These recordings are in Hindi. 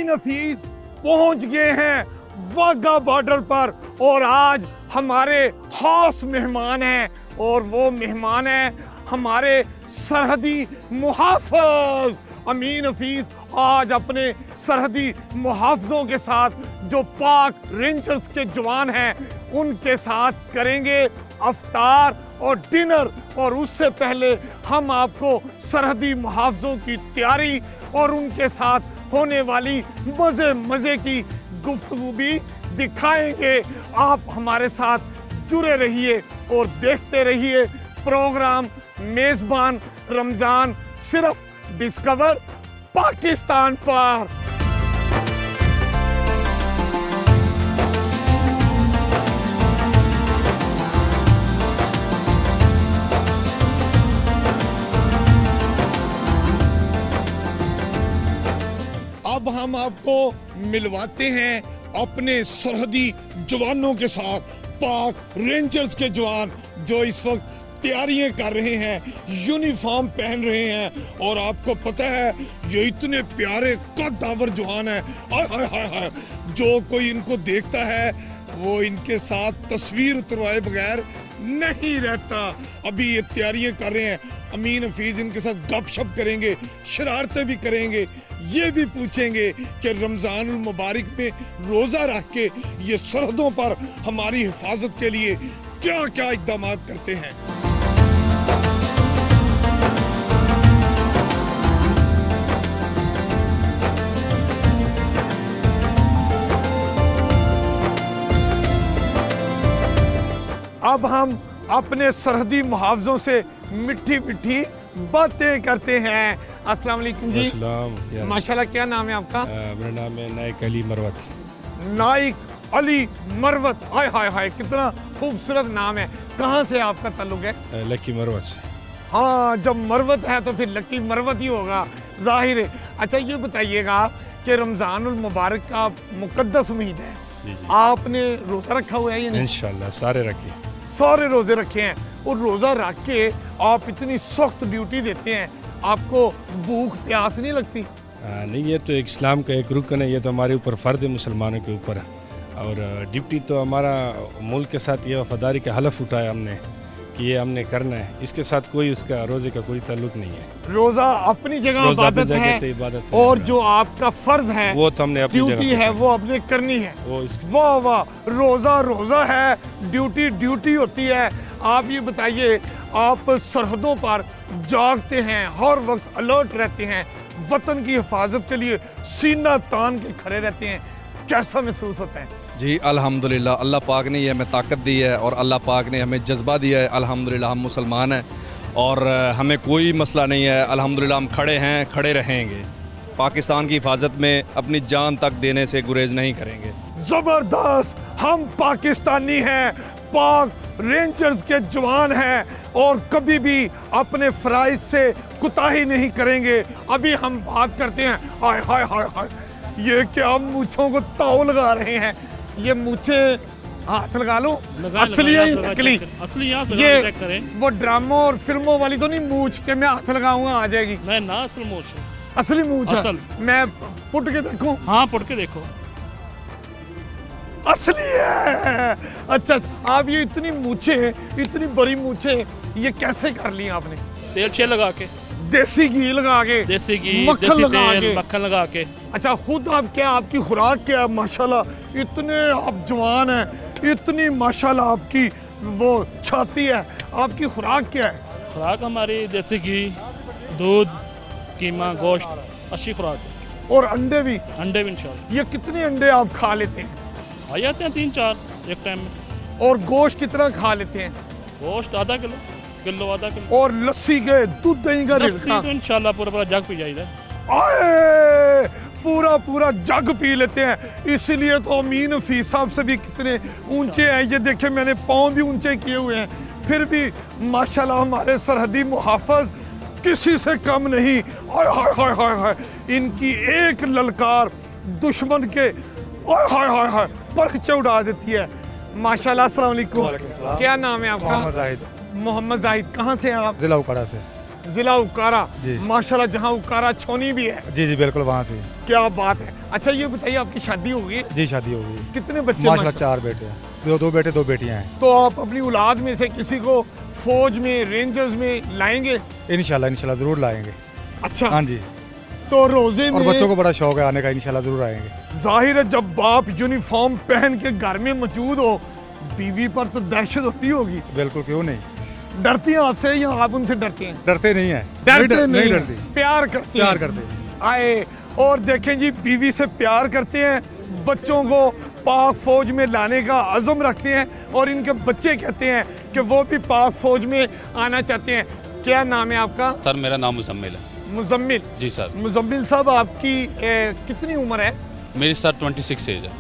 अमीन हफीज पहुंच गए हैं वाघा बॉर्डर पर और आज हमारे खास मेहमान हैं और वो मेहमान हैं हमारे सरहदी मुहाफ़िज़। अमीन हफीज आज अपने सरहदी मुहाफ़िज़ों के साथ जो पाक रेंजर्स के जवान हैं उनके साथ करेंगे अफ्तार और डिनर। और उससे पहले हम आपको सरहदी मुहाफ़िज़ों की तैयारी और उनके साथ होने वाली मज़े की गुफ्तगू भी दिखाएंगे। आप हमारे साथ जुड़े रहिए और देखते रहिए प्रोग्राम मेज़बान रमज़ान सिर्फ डिस्कवर पाकिस्तान पर। अब हम आपको मिलवाते हैं अपने सरहदी जवानों के साथ, पाक रेंजर्स के जवान जो इस वक्त तैयारियां कर रहे हैं, यूनिफॉर्म पहन रहे हैं। और आपको पता है ये इतने प्यारे कद्दावर जवान है, हाय हाय हाय हाय, जो कोई इनको देखता है वो इनके साथ तस्वीर उतरवाए बगैर नहीं रहता। अभी ये तैयारियां कर रहे हैं, अमीन हफीज इनके साथ गपशप करेंगे, शरारतें भी करेंगे, ये भी पूछेंगे कि रमज़ानुल मुबारक में रोज़ा रख के ये सरहदों पर हमारी हिफाजत के लिए क्या क्या इक़दाम करते हैं। अब हम अपने सरहदी मुहाफ़िज़ों से मिठी मिठी बातें करते हैं। अस्सलाम वालेकुम जी। माशाल्लाह, क्या नाम है आपका? मेरा नाम है नाइक अली मरवत। नाइक अली मरवत, हाय हाय हाय, कितना खूबसूरत नाम है। कहाँ से आपका ताल्लुक है? लकी मरवत से। हाँ, जब मरवत है तो फिर लकी मरवत ही होगा, जाहिर है। अच्छा, ये बताइएगा कि रमज़ानुल मुबारक का मुकद्दस महीना है, आपने रोज़ा रखा हुआ है या नहीं? इंशाल्लाह सारे रखे, सारे रोज़े रखे हैं। और रोज़ा रख के आप इतनी सख्त ड्यूटी देते हैं, आपको भूख प्यास नहीं लगती? नहीं, ये तो इस्लाम का एक रुकन है, ये तो हमारे ऊपर फ़र्ज़ है, मुसलमानों के ऊपर है। और ड्यूटी तो हमारा मुल्क के साथ ये वफादारी का हलफ उठाया हमने कि ये हमने करना है, इसके साथ कोई उसका रोज़े का कोई ताल्लुक नहीं है। रोज़ा अपनी जगह इबादत है और जो आपका फ़र्ज है वो तो हमने अपनी ड्यूटी है वो आपने करनी है। वाह वाह, रोज़ा रोज़ा है, ड्यूटी ड्यूटी होती है। आप ये बताइए, आप सरहदों पर जागते हैं, हर वक्त अलर्ट रहते हैं, वतन की हिफाजत के लिए सीना तान के खड़े रहते हैं, कैसा महसूस होता है? जी अल्हम्दुलिल्लाह, अल्लाह पाक ने ये हमें ताकत दी है और अल्लाह पाक ने हमें जज्बा दिया है। अल्हम्दुलिल्लाह हम मुसलमान हैं और हमें कोई मसला नहीं है। अल्हम्दुलिल्लाह हम खड़े हैं, खड़े रहेंगे, पाकिस्तान की हिफाजत में अपनी जान तक देने से गुरेज नहीं करेंगे। ज़बरदस्त, हम पाकिस्तानी हैं, पाक रेंजर्स के जवान हैं और कभी भी अपने फ़राइज़ से कुताही नहीं करेंगे। अभी हम बात करते हैं, हाय हाय हाय हाय, ये क्या मूंछों को ताव लगा रहे हैं? ये मूंछे हाथ लगा लो, असली है नकली? असली ये वो ड्रामों और फिल्मों वाली तो नहीं मूंछ के मैं हाथ लगाऊंगा आ जाएगी? नहीं ना, असल मूंछ है। असली मूंछ है? मैं पुट के देखूं? हाँ, पुट के देखो, असली है। अच्छा, आप ये इतनी मूंछे, इतनी बड़ी मूंछे ये कैसे कर ली आपने? तेल छे लगा के, देसी घी लगा के, देसी घी, मक्खन देसी लगा तेल, के, मक्खन लगा के। अच्छा, खुद आप क्या, आपकी खुराक क्या है? माशाल्लाह इतने आप जवान हैं, इतनी माशाल्लाह आपकी वो छाती है, आपकी खुराक क्या है? खुराक हमारी देसी घी, दूध, कीमा, गोश्त, अच्छी खुराक है। और अंडे भी? अंडे भी इंशाल्लाह। ये कितने अंडे आप खा लेते हैं? खा जाते हैं 3-4 एक टाइम में। और गोश्त कितना खा लेते हैं? गोश्त आधा किलो आधा किलो। और लस्सी के, दूध दही का लस्सी तो इंशाल्लाह पूरा जग पी जाएगा। आए, पूरा जग पी लेते हैं। इसीलिए तो अमीन हफीज साहब से भी कितने ऊंचे हैं, ये देखे मैंने पाँव भी ऊंचे किए हुए हैं, फिर भी माशाल्लाह हमारे सरहदी मुहाफ़िज़ किसी से कम नहीं। हाय हाय हाय हाय हाय, इनकी एक ललकार दुश्मन के हाय हाय हाय हाय परखचे उड़ा देती है। माशाल्लाह। अस्सलाम वालेकुम, क्या नाम है आपका? मोहम्मद जाहिद। मोहम्मद जाहिद, कहाँ से हैं आप? जिला उकाड़ा से। जिला उकारा, जी। माशाल्लाह, जहाँ उकारा छोनी भी है। जी जी बिल्कुल वहाँ से। क्या बात है। अच्छा ये बताइए, आपकी शादी हो गई? जी शादी हो गई। कितने बच्चे? माशाल्लाह 4 बेटे हैं, दो बेटे 2 बेटियाँ हैं। तो आप अपनी औलाद में से किसी को फौज में, रेंजर्स में लाएंगे? इंशाल्लाह ज़रूर लाएंगे। अच्छा हाँ जी। तो रोजे और में बच्चों को बड़ा शौक है आने का, इंशाल्लाह ज़रूर आएंगे। जाहिर है जब बाप यूनिफॉर्म पहन के घर में मौजूद हो, बीवी पर तो दहशत होती होगी। बिल्कुल, क्यों नहीं। डरती हैं आपसे या आप उनसे डरते हैं? डरते नहीं है। नहीं डरती। प्यार करते प्यार हैं। करते हैं। आए और देखें जी, बीवी से प्यार करते हैं, बच्चों को पाक फौज में लाने का अज़म रखते हैं, और इनके बच्चे कहते हैं कि वो भी पाक फौज में आना चाहते हैं। क्या नाम है आपका? सर मेरा नाम मुजम्मिल है। मुजम्मिल जी सर। मुजम्मिल साहब, आपकी कितनी उम्र है? मेरी सर 26 एज है।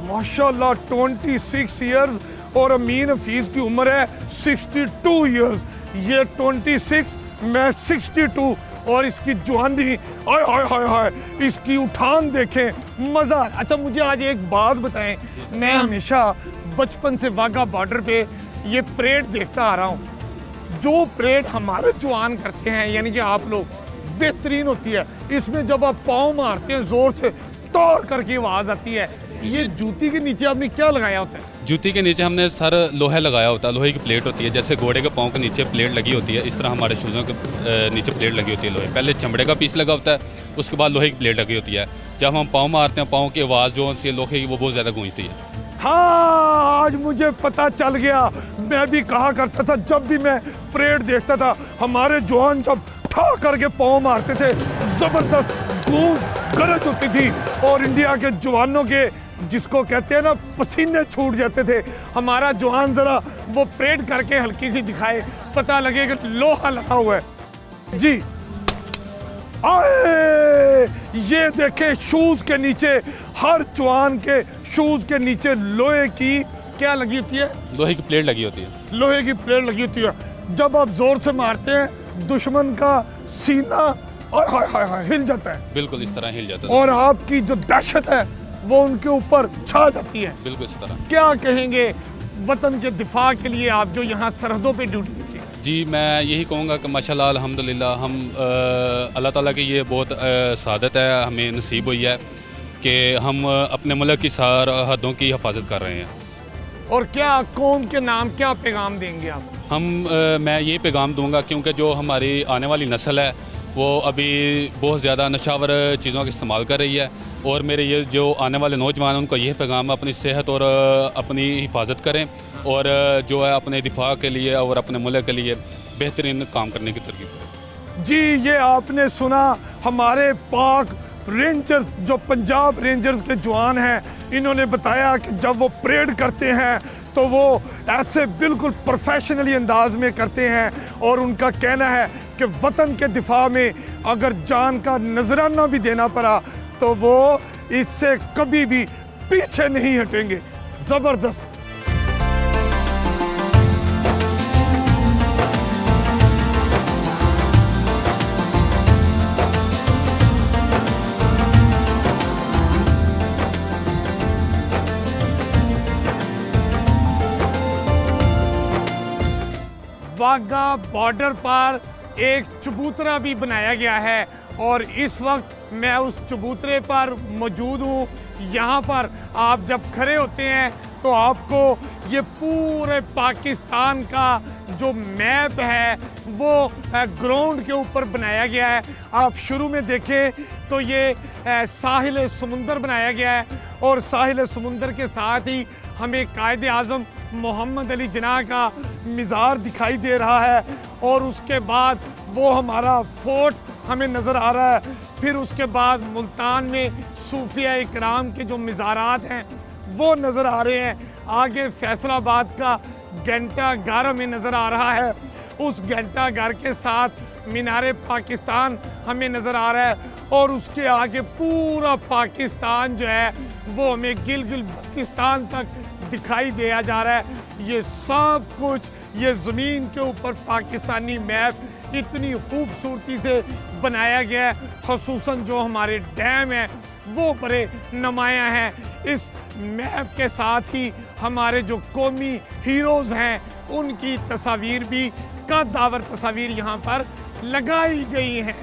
माशाल्लाह 26 इयर्स, और अमीन हफीज की उम्र है 62 इयर्स। ये 26, मैं 62, और इसकी जवानी, हाय हाय हाय हाय, इसकी उठान देखें, मज़ा। अच्छा मुझे आज एक बात बताएं, मैं हमेशा बचपन से वाघा बॉर्डर पे ये परेड देखता आ रहा हूँ। जो परेड हमारे जवान करते हैं, यानी कि आप लोग, बेहतरीन होती है। इसमें जब आप पाँव मारते हैं ज़ोर से, तोड़ करके आवाज़ आती है। ये जूती के नीचे आपने क्या लगाया होता है? जूती के नीचे हमने सर लोहा लगाया होता है, लोहे की प्लेट होती है, जैसे घोड़े के पाँव के नीचे प्लेट लगी होती है, इस तरह हमारे शूज़ों के नीचे प्लेट लगी होती है लोहे। पहले चमड़े का पीस लगा होता है, उसके बाद लोहे की प्लेट लगी होती है। जब हम पाँव मारते हैं, पाँव की आवाज़ जो सी लोहे की, वो बहुत ज़्यादा गूंजती है। हाँ, आज मुझे पता चल गया। मैं भी कहा करता था, जब भी मैं परेड देखता था, हमारे जवान जब ठा करके पाँव मारते थे, जबरदस्त गूंज गरज होती थी, और इंडिया के जवानों के, जिसको कहते हैं ना, पसीने छूट जाते थे। हमारा जवान जरा वो परेड करके हल्की सी दिखाए, पता लगे कि लोहा लगा हुआ है। जी आए, ये देखें, शूज के नीचे, हर जवान के शूज के नीचे लोहे की क्या लगी होती है? लोहे की प्लेट लगी होती है। लोहे की प्लेट लगी होती है। जब आप जोर से मारते हैं, दुश्मन का सीना हाय हाय हाय हिल जाता है। बिल्कुल इस तरह हिल जाता है, और आपकी जो दहशत है वो उनके ऊपर छा जाती है। बिल्कुल इस तरह। क्या कहेंगे वतन के दिफा के लिए, आप जो यहाँ सरहदों पे ड्यूटी देते हैं? जी मैं यही कहूँगा कि माशाल्लाह अल्हम्दुलिल्लाह, हम अल्लाह ताला की ये बहुत सादत है, हमें नसीब हुई है कि हम अपने मुल्क की सरहदों की हिफाजत कर रहे हैं। और क्या कौम के नाम क्या पैगाम देंगे आप? मैं ये पैगाम दूंगा, क्योंकि जो हमारी आने वाली नस्ल है वो अभी बहुत ज़्यादा नशावर चीज़ों का इस्तेमाल कर रही है, और मेरे ये जो आने वाले नौजवान हैं उनको यह पैगाम, अपनी सेहत और अपनी हिफाजत करें, और जो है अपने दिफा के लिए और अपने मुल्क के लिए बेहतरीन काम करने की तरकीब करें। जी, ये आपने सुना, हमारे पाक रेंजर्स, जो पंजाब रेंजर्स के जवान हैं, इन्होंने बताया कि जब वो परेड करते हैं तो वो ऐसे बिल्कुल प्रोफेशनली अंदाज में करते हैं, और उनका कहना है कि वतन के दिफा में अगर जान का नजराना भी देना पड़ा तो वो इससे कभी भी पीछे नहीं हटेंगे। जबरदस्त। वाघा बॉर्डर पर एक चबूतरा भी बनाया गया है, और इस वक्त मैं उस चबूतरे पर मौजूद हूँ। यहाँ पर आप जब खड़े होते हैं तो आपको ये पूरे पाकिस्तान का जो मैप है वो ग्राउंड के ऊपर बनाया गया है। आप शुरू में देखें तो ये साहिल समुंदर बनाया गया है, और साहिल समुंदर के साथ ही हमें कायद आज़म मोहम्मद अली जिन्ना का मिज़ार दिखाई दे रहा है, और उसके बाद वो हमारा फोर्ट हमें नज़र आ रहा है। फिर उसके बाद मुल्तान में सूफिया इकराम के जो मिज़ारात हैं वो नज़र आ रहे हैं। आगे फैसलाबाद का घंटा घर हमें नज़र आ रहा है, उस घंटा घर के साथ मीनारे पाकिस्तान हमें नज़र आ रहा है, और उसके आगे पूरा पाकिस्तान जो है वो हमें गिलगित बल्तिस्तान तक दिखाई दिया जा रहा है। ये सब कुछ, ये ज़मीन के ऊपर पाकिस्तानी मैप इतनी खूबसूरती से बनाया गया है। ख़ुसूसन जो हमारे डैम हैं वो बड़े नुमायाँ हैं। इस मैप के साथ ही हमारे जो कौमी हीरोज़ हैं उनकी तस्वीर भी, कद्दावर तस्वीर यहाँ पर लगाई गई हैं।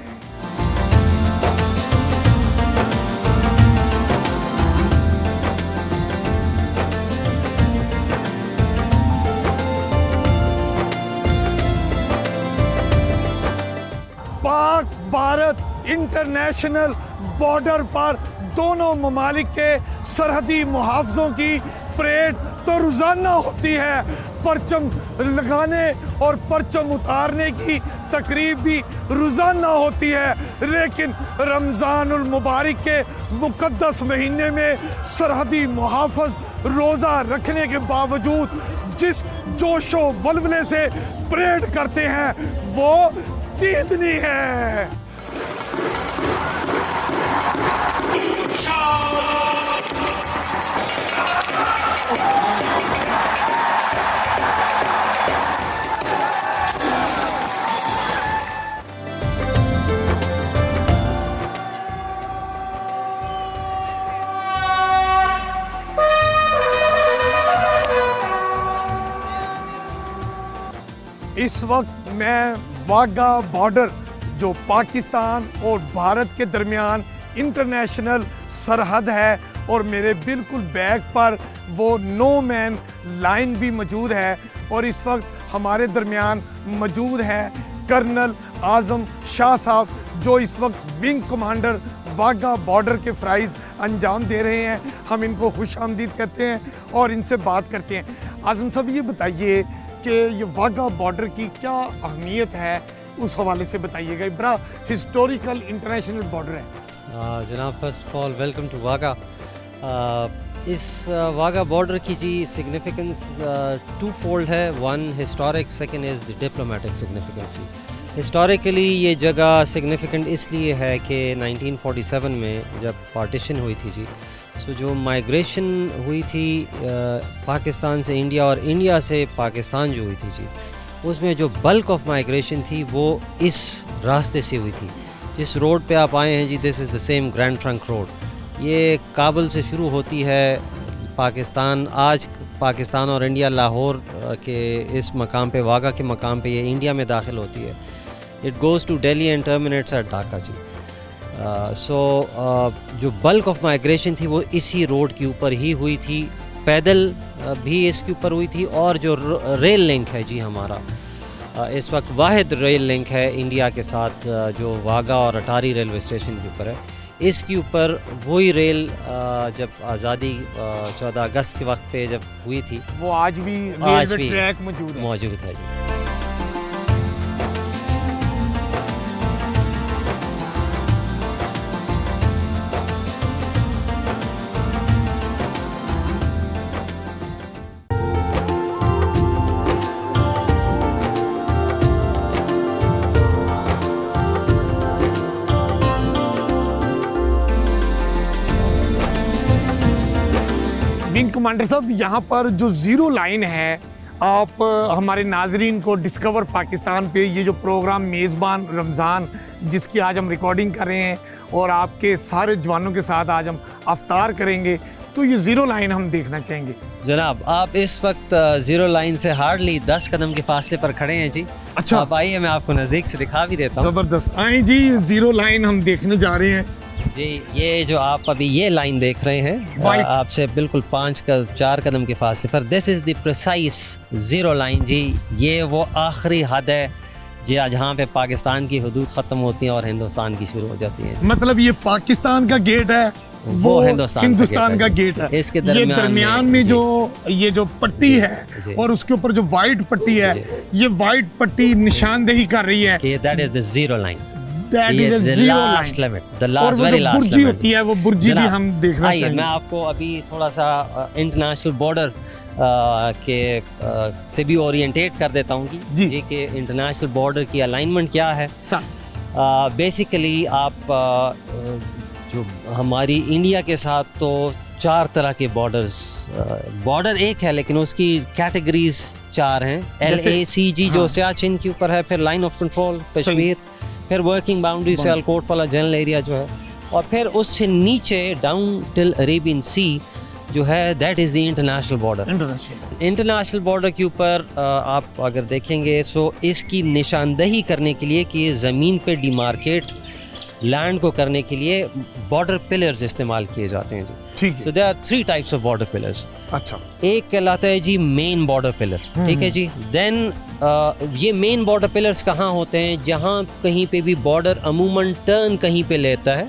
पाक भारत इंटरनेशनल बॉर्डर पर दोनों ममालिक के सरहदी मुहाफ़ज़ों की परेड तो रोज़ाना होती है, परचम लगाने और परचम उतारने की तकरीब भी रोज़ाना होती है, लेकिन रमज़ानुल मुबारक के मुक़द्दस महीने में सरहदी मुहाफ़िज़ रोज़ा रखने के बावजूद जिस जोशो वल्वले से परेड करते हैं वो जीतनी है। इस वक्त मैं वाघा बॉर्डर जो पाकिस्तान और भारत के दरमियान इंटरनेशनल सरहद है और मेरे बिल्कुल बैक पर वो नो मैन लाइन भी मौजूद है और इस वक्त हमारे दरमियान मौजूद है कर्नल आज़म शाह साहब जो इस वक्त विंग कमांडर वाघा बॉर्डर के फ़राइज़ अंजाम दे रहे हैं। हम इनको खुश आमदीद कहते हैं और इनसे बात करते हैं। आज़म साहब ये बताइए कि ये वाघा बॉर्डर की क्या अहमियत है, उस हवाले से बताइएगा। ये बड़ा हिस्टोरिकल इंटरनेशनल बॉर्डर है। जनाब first of all welcome to Wagah. इस वाघा बॉर्डर की जी सिग्निफिकेंस टू फोल्ड है। One historic, second is the diplomatic significancy. Historically ये जगह सिग्निफिकेंट इसलिए है कि 1947 में जब पार्टीशन हुई थी जी, सो जो माइग्रेशन हुई थी पाकिस्तान से इंडिया और इंडिया से पाकिस्तान जो हुई थी जी, उसमें जो बल्क ऑफ माइग्रेशन थी वो इस रास्ते से हुई थी। जिस रोड पे आप आए हैं जी, this is the same grand trunk road. ये काबुल से शुरू होती है पाकिस्तान, आज पाकिस्तान और इंडिया लाहौर के इस मकाम पे, वाघा के मकाम पे ये इंडिया में दाखिल होती है। It goes to Delhi and terminates at Dhaka ji. जो बल्क ऑफ माइग्रेशन थी वो इसी रोड के ऊपर ही हुई थी, पैदल भी इसके ऊपर हुई थी। और जो रेल लिंक है जी हमारा, इस वक्त वाहिद रेल लिंक है इंडिया के साथ जो वाघा और अटारी रेलवे स्टेशन के ऊपर है। इसके ऊपर वही रेल जब आज़ादी 14 अगस्त के वक्त पे जब हुई थी, वो आज भी रेलवे ट्रैक मौजूद है जी। विंग कमांडर साहब, यहाँ पर जो ज़ीरो लाइन है, आप हमारे नाजरीन को डिस्कवर पाकिस्तान पे ये जो प्रोग्राम मेज़बान रमज़ान जिसकी आज हम रिकॉर्डिंग कर रहे हैं और आपके सारे जवानों के साथ आज हम अफ्तार करेंगे, तो ये ज़ीरो लाइन हम देखना चाहेंगे। जनाब आप इस वक्त ज़ीरो लाइन से हार्डली 10 कदम के फासले पर खड़े हैं जी। अच्छा, आप आइए, मैं आपको नज़दीक से दिखा भी देता हूँ। ज़बरदस्त। आए जी, ज़ीरो लाइन हम देखने जा रहे हैं जी। ये जो आप अभी ये लाइन देख रहे हैं आपसे बिल्कुल 4 कदम के फासले पर, this is the precise zero line जी। ये वो आखिरी हद है जी जहाँ पे पाकिस्तान की हदूद ख़त्म होती हैं और हिंदुस्तान की शुरू हो जाती हैं। मतलब ये पाकिस्तान का गेट है, वो हिंदुस्तान का गेट है। इसके दरमियान में जो ये जो पट्टी है और उसके ऊपर जो वाइट पट्टी है, ये वाइट पट्टी निशानदेही कर रही है कि that is the zero line. बुर्जी होती है, वो बुर्जी भी हम देखना चाहेंगे। मैं आपको अभी थोड़ा सा इंटरनेशनल बॉर्डर के से भी ओरिएंटेट कर देता हूँ जी कि इंटरनेशनल बॉर्डर की अलाइनमेंट क्या है। बेसिकली आप जो हमारी इंडिया के साथ तो 4 तरह के बॉर्डर एक है, लेकिन उसकी कैटेगरीज 4 हैं। LACG जो सियाचिन के ऊपर है, फिर लाइन ऑफ कंट्रोल कश्मीर, फिर वर्किंग बाउंड्री से अलकोट वाला जनरल एरिया जो है, और फिर उससे नीचे डाउन टिल अरेबियन सी जो है that is the international border. International border के ऊपर आप अगर देखेंगे सो इसकी निशानदही करने के लिए कि ये ज़मीन पे डिमार्केट लैंड को करने के लिए बॉर्डर पिलर्स इस्तेमाल किए जाते हैं जी। ठीक है। So there are 3 types of border pillars. अच्छा। एक कहलाता है जी मेन बॉर्डर पिलर, ठीक है जी। देन ये मेन बॉर्डर पिलर्स कहाँ होते हैं, जहाँ कहीं पे भी बॉर्डर अमूमन टर्न कहीं पे लेता है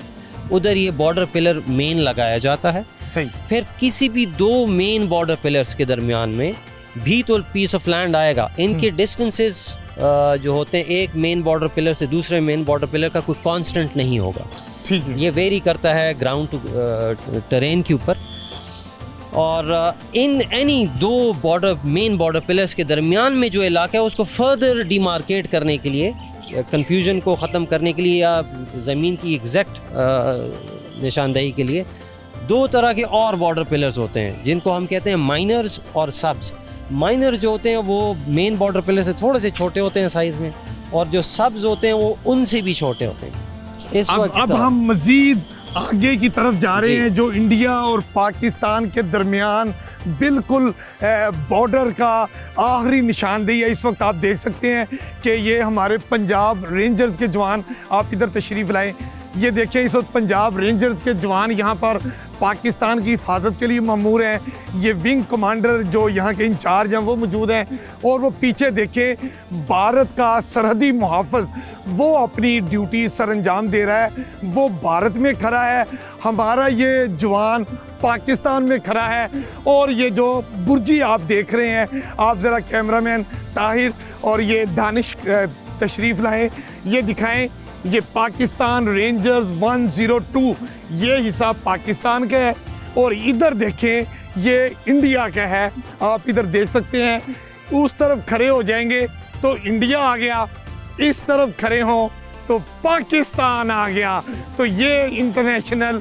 उधर ये बॉर्डर पिलर मेन लगाया जाता है। सही। फिर किसी भी 2 मेन बॉर्डर पिलर्स के दरमियान में भी तो पीस ऑफ लैंड आएगा। इनके डिस्टेंसेस जो होते हैं एक मेन बॉर्डर पिलर से दूसरे मेन बॉर्डर पिलर का कोई कांस्टेंट नहीं होगा। ठीक है। ये वेरी करता है ग्राउंड टू टेरेन के ऊपर। और in any 2 main border pillars के दरमियान में जो इलाका है उसको फर्दर डिमार्केट करने के लिए, कंफ्यूजन को ख़त्म करने के लिए या ज़मीन की एग्जैक्ट निशानदेही के लिए 2 तरह के और बॉर्डर पिलर्स होते हैं जिनको हम कहते हैं माइनर्स और सब्स। माइनर जो होते हैं वो मेन बॉर्डर पिलर से थोड़े से छोटे होते हैं साइज़ में, और जो सब्स होते हैं वो उनसे भी छोटे होते हैं। इस वक्त अब हम मजीद आगे की तरफ जा रहे जी। हैं, जो इंडिया और पाकिस्तान के दरमियान बिल्कुल बॉर्डर का आखिरी निशानदेही है। इस वक्त आप देख सकते हैं कि ये हमारे पंजाब रेंजर्स के जवान, आप इधर तशरीफ़ लाएं, ये देखिए इस वक्त पंजाब रेंजर्स के जवान यहाँ पर पाकिस्तान की हिफाजत के लिए मामूर हैं। ये विंग कमांडर जो यहाँ के इंचार्ज हैं वो मौजूद हैं, और वो पीछे देखें भारत का सरहदी मुहाफ़िज़ वो अपनी ड्यूटी सर अंजाम दे रहा है। वो भारत में खड़ा है, हमारा ये जवान पाकिस्तान में खड़ा है। और ये जो बुर्जी आप देख रहे हैं, आप ज़रा कैमरामैन ताहिर और ये दानिश तशरीफ़ लाएँ, ये दिखाएं, ये पाकिस्तान रेंजर्स 102 ये हिस्सा पाकिस्तान का है, और इधर देखें ये इंडिया का है। आप इधर देख सकते हैं, उस तरफ खड़े हो जाएंगे तो इंडिया आ गया, इस तरफ खड़े हों तो पाकिस्तान आ गया। तो ये इंटरनेशनल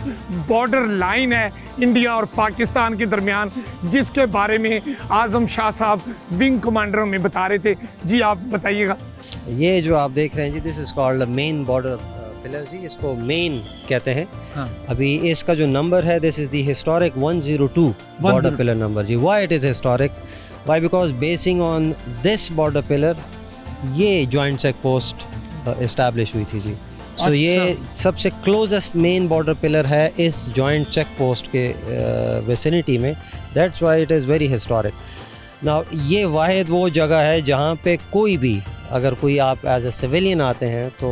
बॉर्डर लाइन है इंडिया और पाकिस्तान के दरमियान, जिसके बारे में आज़म शाह साहब विंग कमांडरों में बता रहे थे। जी आप बताइएगा। ये जो आप देख रहे हैं जी, this is called main border pillar जी, इसको मेन कहते हैं। हाँ। अभी इसका जो नंबर है, this is the historic 102 border pillar number जी। Why it is historic? Why? Because basing on this border pillar ये जॉइंट चेक पोस्ट इस्टेब्लिश हुई थी जी। सो ये सबसे क्लोजेस्ट मेन बॉर्डर पिलर है इस जॉइंट चेक पोस्ट के विसिनिटी में। That's why it is very historic. Now ये वाहिद वो जगह है जहाँ पे कोई भी, अगर कोई आप एज ए सिविलियन आते हैं तो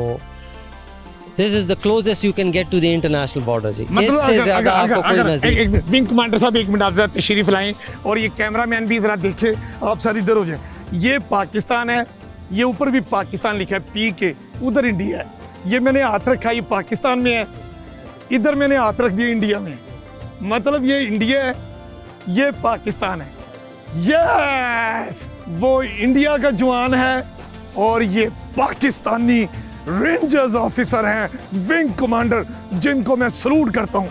this is the closest you can get to the international border जी। इससे ज़्यादा आपको कोई नज़दीक। एक मिनट विंग कमांडर साहब, एक मिनट आप जरा तशरीफ लाएं, और ये कैमरामैन भी जरा देखे, आप सारी इधर हो जाए। ये पाकिस्तान है, ये ऊपर भी पाकिस्तान लिखा है पी के, उधर इंडिया है। ये मैंने हाथ रखा, ये पाकिस्तान में है, इधर मैंने हाथ रख दिया इंडिया में, मतलब ये इंडिया है, ये पाकिस्तान है। यस, वो इंडिया का जवान है और ये पाकिस्तानी रेंजर्स ऑफिसर हैं, विंग कमांडर, जिनको मैं सलूट करता हूं।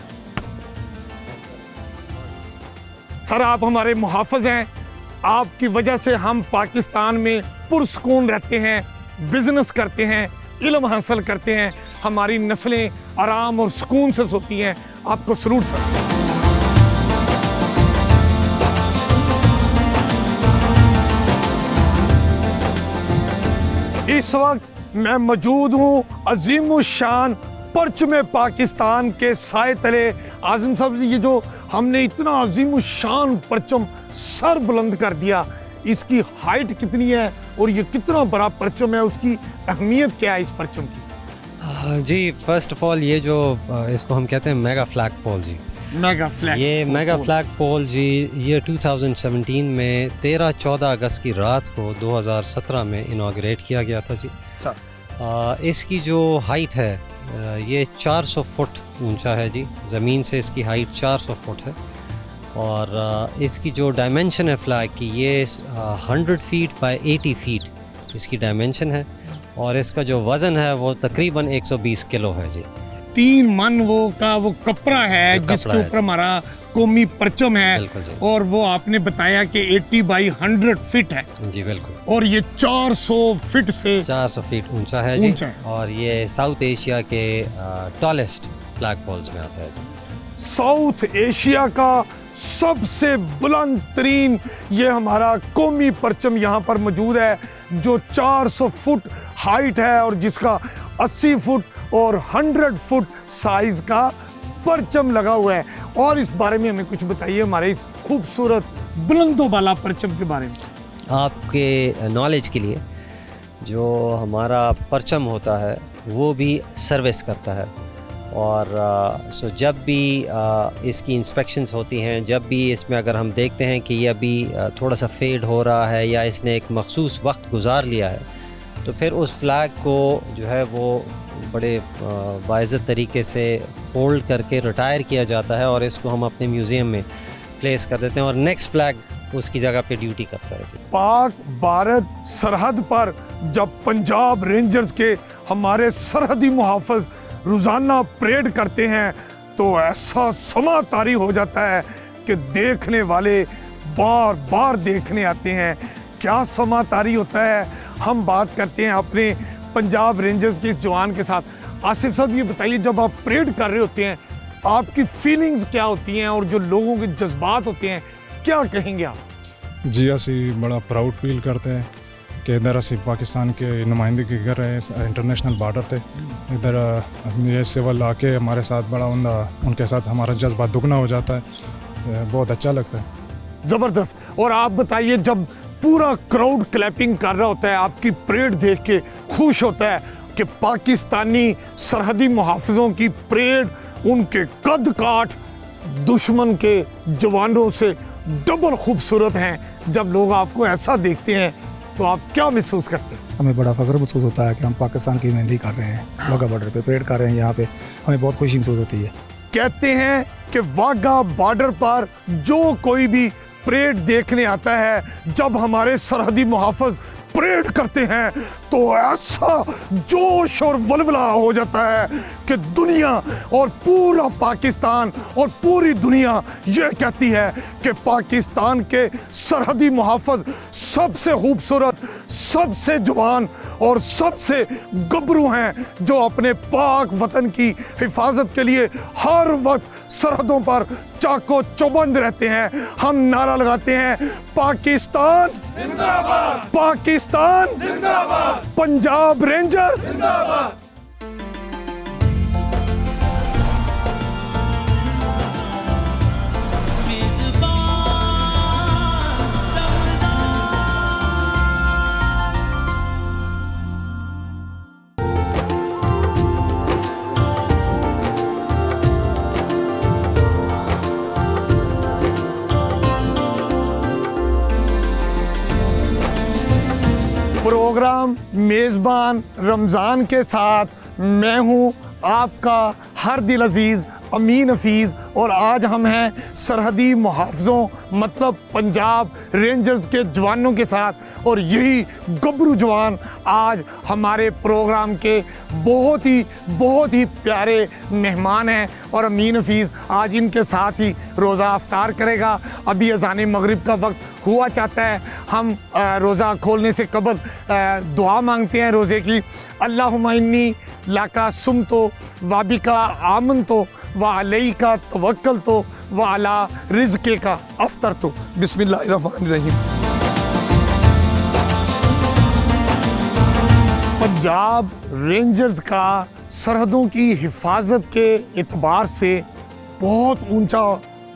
सर आप हमारे मुहाफ़िज़ हैं, आपकी वजह से हम पाकिस्तान में पुरसकून रहते हैं, बिजनेस करते हैं, इल्म हासिल करते हैं, हमारी नस्लें आराम और सुकून से सोती हैं। आपको सलूट सर। इस वक्त मैं मौजूद हूँ अजीमुशान परचम पाकिस्तान के साए तले। आज़म साहब, ये जो हमने इतना अजीमुशान परचम सर बुलंद कर दिया, इसकी हाइट कितनी है और ये कितना बड़ा परचम है, उसकी अहमियत क्या है इस परचम की? जी फर्स्ट ऑफ ऑल ये जो इसको हम कहते हैं मेगा फ्लैग पोल जी। मेगा फ्लैग, ये मेगा फ्लैग पोल जी ये 2017 में 13-14 अगस्त की रात को 2017 में इनाग्रेट किया गया था जी सर। इसकी जो हाइट है ये 400 फुट ऊंचा है जी, ज़मीन से इसकी हाइट 400 फुट है। और इसकी जो डायमेंशन है फ्लैग की, ये 100 फीट बाय 80 फीट इसकी डायमेंशन है। और इसका जो वज़न है वो तकरीबन 120 किलो है जी। 3 मन वो कपड़ा है जिसके ऊपर हमारा कौमी परचम है, और वो आपने बताया कि 80 बाई 100 फीट है जी। बिल्कुल। और ये 400 फीट से 400 फीट ऊंचा है जी। और ये साउथ एशिया के टॉलेस्ट फ्लैग पोल्स में आता है जी। साउथ एशिया का सबसे बुलंद तरीन ये हमारा कौमी परचम यहाँ पर मौजूद है, जो 400 फुट हाइट है और जिसका 80 फुट और 100 फुट साइज का परचम लगा हुआ है। और इस बारे में हमें कुछ बताइए, हमारे इस खूबसूरत बुलंदों वाला परचम के बारे में। आपके नॉलेज के लिए, जो हमारा परचम होता है वो भी सर्विस करता है, और सो जब भी इसकी इंस्पेक्शंस होती हैं, जब भी इसमें अगर हम देखते हैं कि ये अभी थोड़ा सा फेड हो रहा है या इसने एक मखसूस वक्त गुजार लिया है, तो फिर उस फ्लैग को जो है वो बड़े बाइज़्ज़त तरीके से फोल्ड करके रिटायर किया जाता है और इसको हम अपने म्यूज़ियम में प्लेस कर देते हैं और नेक्स्ट फ्लैग उसकी जगह पे ड्यूटी करता है। पाक भारत सरहद पर जब पंजाब रेंजर्स के हमारे सरहदी मुहाफ़िज़ रोज़ाना परेड करते हैं तो ऐसा समा तारी हो जाता है कि देखने वाले बार बार देखने आते हैं। क्या समा तारी होता है, हम बात करते हैं अपने पंजाब रेंजर्स के इस जवान के साथ। आसिफ साहब, ये बताइए, जब आप परेड कर रहे होते हैं आपकी फीलिंग्स क्या होती हैं और जो लोगों के जज्बात होते हैं, क्या कहेंगे आप? जी, असी बड़ा प्राउड फील करते हैं कि इधर असी पाकिस्तान के नुमाइंदगी कर रहे हैं इंटरनेशनल बॉर्डर पे। इधर ये सिविल आके हमारे साथ बड़ा उनके साथ हमारा जज्बा दुगना हो जाता है, बहुत अच्छा लगता है। ज़बरदस्त। और आप बताइए, जब पूरा क्राउड क्लैपिंग कर रहा होता है, आपकी परेड देख के खुश होता है कि पाकिस्तानी सरहदी मुहाफ़िज़ों की परेड उनके कद काठ दुश्मन के जवानों से डबल खूबसूरत हैं। जब लोग आपको ऐसा देखते हैं तो आप क्या महसूस करते हैं? हमें बड़ा फ़ख्र महसूस होता है कि हम पाकिस्तान की मेहंदी कर रहे हैं, वाघा बॉर्डर पे परेड कर रहे हैं। यहाँ पे हमें बहुत खुशी महसूस होती है। कहते हैं कि वाघा बॉर्डर पर जो कोई भी परेड देखने आता है, जब हमारे सरहदी मुहाफ़िज़ परेड करते हैं तो ऐसा जोश और वलवला हो जाता है कि दुनिया और पूरा पाकिस्तान और पूरी दुनिया ये कहती है कि पाकिस्तान के सरहदी मुहाफ़िज़ सबसे खूबसूरत, सबसे जवान और सबसे गबरू हैं, जो अपने पाक वतन की हिफाजत के लिए हर वक्त सरहदों पर चाको चौबंद रहते हैं। हम नारा लगाते हैं, पाकिस्तान जिंदाबाद, पाकिस्तान जिंदाबाद, पंजाब रेंजर्स जिंदाबाद। प्रोग्राम मेज़बान रमज़ान के साथ मैं हूँ आपका हर दिल अजीज़ अमीन हफीज़, और आज हम हैं सरहदी मुहाफ़िज़ों मतलब पंजाब रेंजर्स के जवानों के साथ, और यही गबरू जवान आज हमारे प्रोग्राम के बहुत ही प्यारे मेहमान हैं। और अमीन हफीज़ आज इनके साथ ही रोज़ा अफ्तार करेगा। अभी अज़ान मगरिब का वक्त हुआ चाहता है। हम रोज़ा खोलने से कबल दुआ मांगते हैं रोज़े की। अल्लाहुम्मा इन्नी लाका सुमतो वाबिका आमनतो व अलैका तवक्कलतो व अला रिज़्क़े का अफ्तरतो। बिस्मिल्लाहिर्रहमानिर्रहीम। पंजाब रेंजर्स का सरहदों की हिफाजत के एतबार से बहुत ऊंचा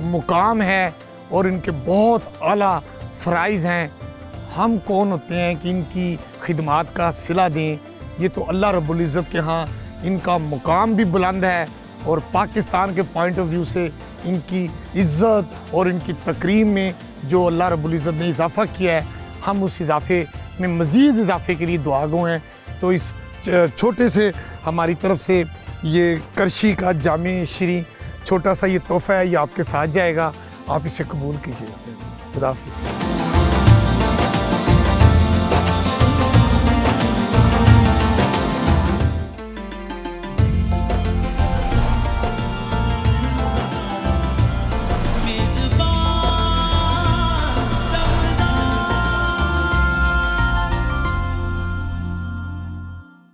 मुकाम है और इनके बहुत आला फ़राइज़ हैं। हम कौन होते हैं कि इनकी खिदमात का सिला दें? ये तो अल्लाह रब्बुल इज़्ज़त के यहाँ इनका मुकाम भी बुलंद है, और पाकिस्तान के पॉइंट ऑफ व्यू से इनकी इज़्ज़त और इनकी तकरीम में जो अल्लाह रब्बुल इज़्ज़त ने इजाफ़ा किया है, हम उस इजाफ़े में मज़ीद इजाफ़े के लिए दुआगो हैं। तो इस छोटे से हमारी तरफ से ये करशी का जामे श्री छोटा सा ये तोहफ़ा है, ये आपके साथ जाएगा, आप इसे कबूल कीजिएगा। खुदा हाफ़िज़।